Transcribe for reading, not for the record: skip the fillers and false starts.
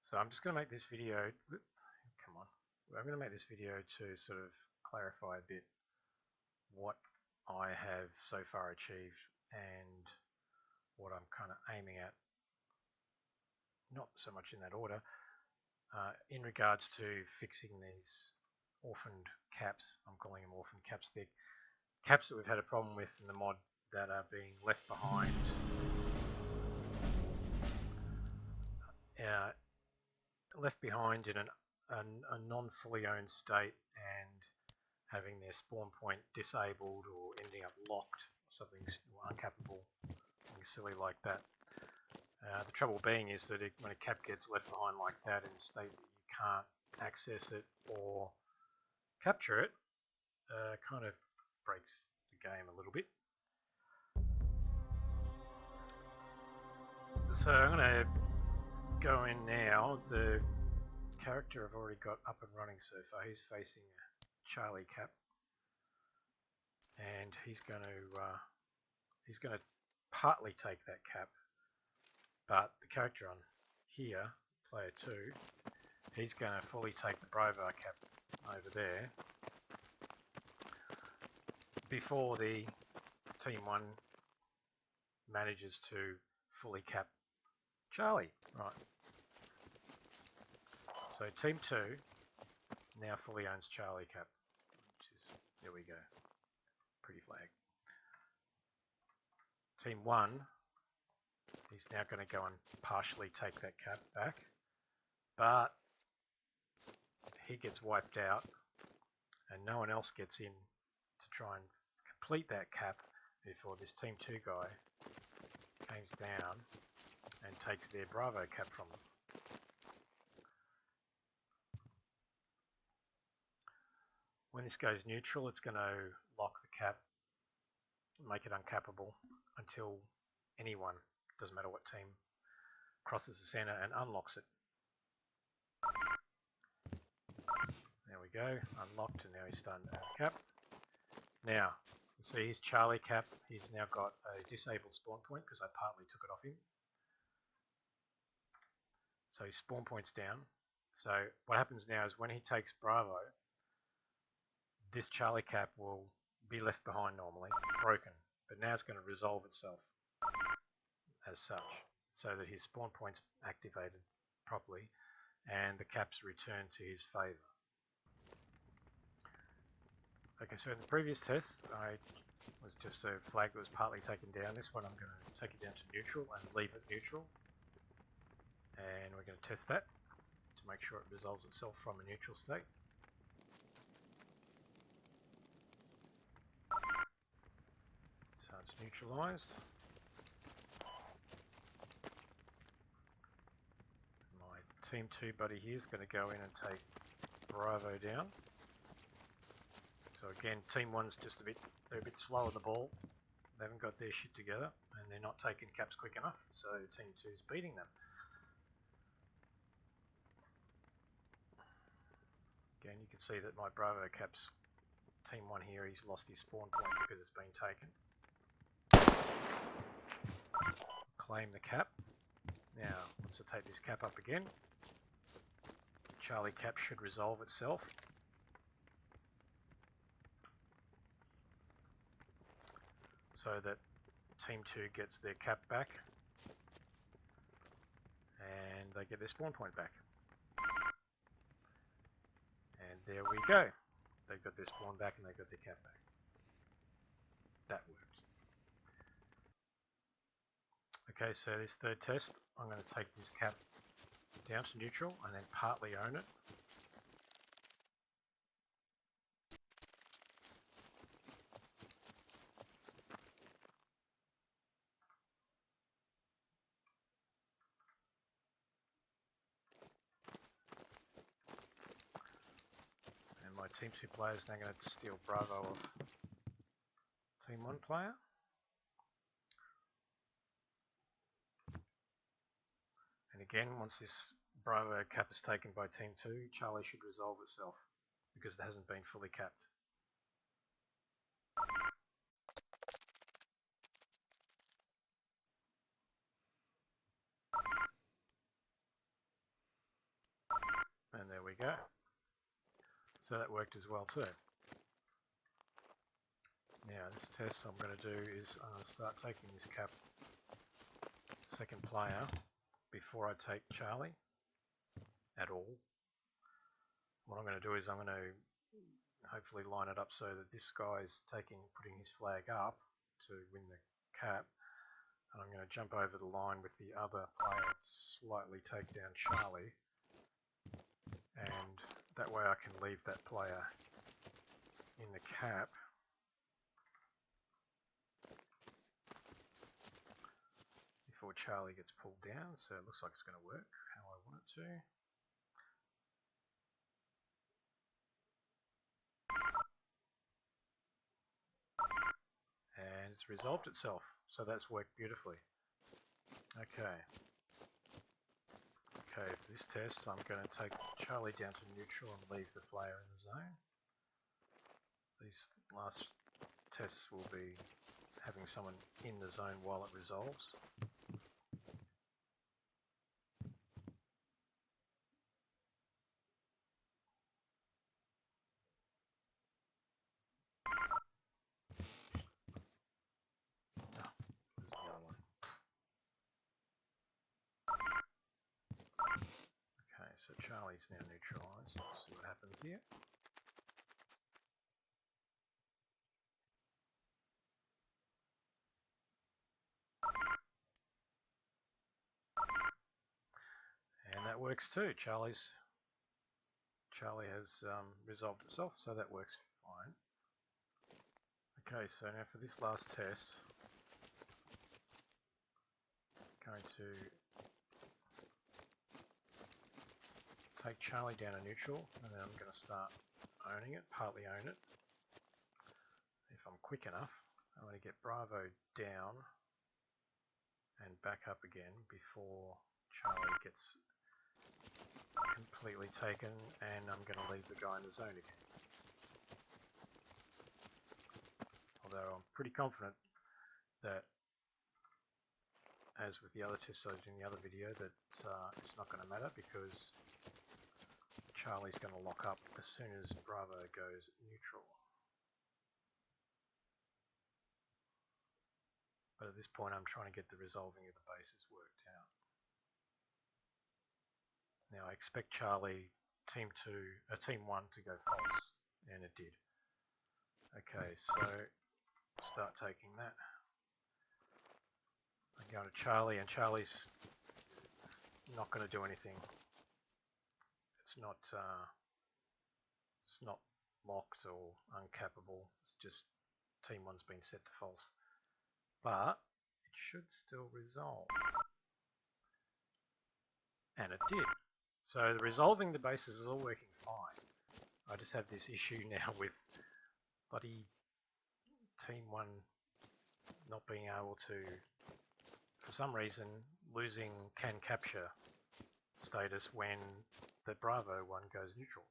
So I'm just going to make this video, come on, I'm going to make this video to sort of clarify a bit what I have so far achieved and what I'm kind of aiming at, not so much in that order, in regards to fixing these orphaned caps. I'm calling them orphaned caps. They're caps that we've had a problem with in the mod that are being left behind. Left behind in a non-fully owned state and having their spawn point disabled or ending up locked, something uncappable, something silly like that. The trouble being is that when a cap gets left behind like that in a state that you can't access it or capture it, kind of breaks the game a little bit. So I'm going to go in now. The character I've already got up and running so far, he's facing a Charlie cap, and he's going to partly take that cap, but the character on here, player 2, he's going to fully take the Bravo cap over there before the Team 1 manages to fully cap Charlie. Right. So Team 2 now fully owns Charlie cap, which is, there we go, pretty flag. Team 1, he's now going to go and partially take that cap back, but he gets wiped out and no one else gets in to try and complete that cap before this Team 2 guy comes down and takes their Bravo cap from them. When this goes neutral, it's going to lock the cap, make it uncappable until anyone, doesn't matter what team, crosses the center and unlocks it. There we go, unlocked, and now he's starting to cap. Now, you see his Charlie cap, he's now got a disabled spawn point because I partly took it off him. So his spawn point's down. So what happens now is when he takes Bravo, this Charlie cap will be left behind normally, broken, but now it's going to resolve itself as such, so that his spawn point's activated properly and the caps return to his favor. Okay, so in the previous test, I was just a flag that was partly taken down. This one I'm going to take it down to neutral and leave it neutral. And we're going to test that to make sure it resolves itself from a neutral state. So it's neutralized. My Team 2 buddy here is going to go in and take Bravo down. So again, Team 1's just they're a bit slow on the ball. They haven't got their shit together and they're not taking caps quick enough. So Team 2's beating them. Again, you can see that my Bravo caps, Team 1 here, he's lost his spawn point because it's been taken. Claim the cap. Now, once I take this cap up again, Charlie cap should resolve itself. So that Team 2 gets their cap back and they get their spawn point back. And there we go. They've got their spawn back and they've got their cap back. That works. Okay, so this third test, I'm going to take this cap down to neutral and then partly own it. And my Team 2 player is now going to steal Bravo off Team 1 player. And again, once this Bravo cap is taken by Team 2, Charlie should resolve itself because it hasn't been fully capped. we go. So that worked as well too. Now this test I'm going to do is I'm going to start taking this cap second player before I take Charlie at all. What I'm going to do is I'm going to hopefully line it up so that this guy's putting his flag up to win the cap, and I'm going to jump over the line with the other player, slightly take down Charlie, and that way I can leave that player in the cap before Charlie gets pulled down. So it looks like it's going to work how I want it to. And it's resolved itself, so that's worked beautifully. Okay, for this test I'm going to take Charlie down to neutral and leave the player in the zone. These last tests will be having someone in the zone while it resolves. So Charlie's now neutralised. Let's see what happens here. And that works too. Charlie has resolved itself, so that works fine. Okay, so now for this last test, I'm going to take Charlie down to neutral, and then I'm going to start owning it, partly own it. If I'm quick enough, I'm going to get Bravo down and back up again before Charlie gets completely taken, and I'm going to leave the guy in the zone again. Although I'm pretty confident that, as with the other tests I did in the other video, that it's not going to matter because Charlie's going to lock up as soon as Bravo goes neutral. But at this point I'm trying to get the resolving of the bases worked out. Now I expect team 1 to go false, and it did. Okay, so start taking that. I go to Charlie, and Charlie's not going to do anything. It's not locked or uncappable. It's just team 1's been set to false. But it should still resolve. And it did. So the resolving the bases is all working fine. I just have this issue now with bloody team 1 not being able to, for some reason, losing can capture status when the Bravo one goes neutral.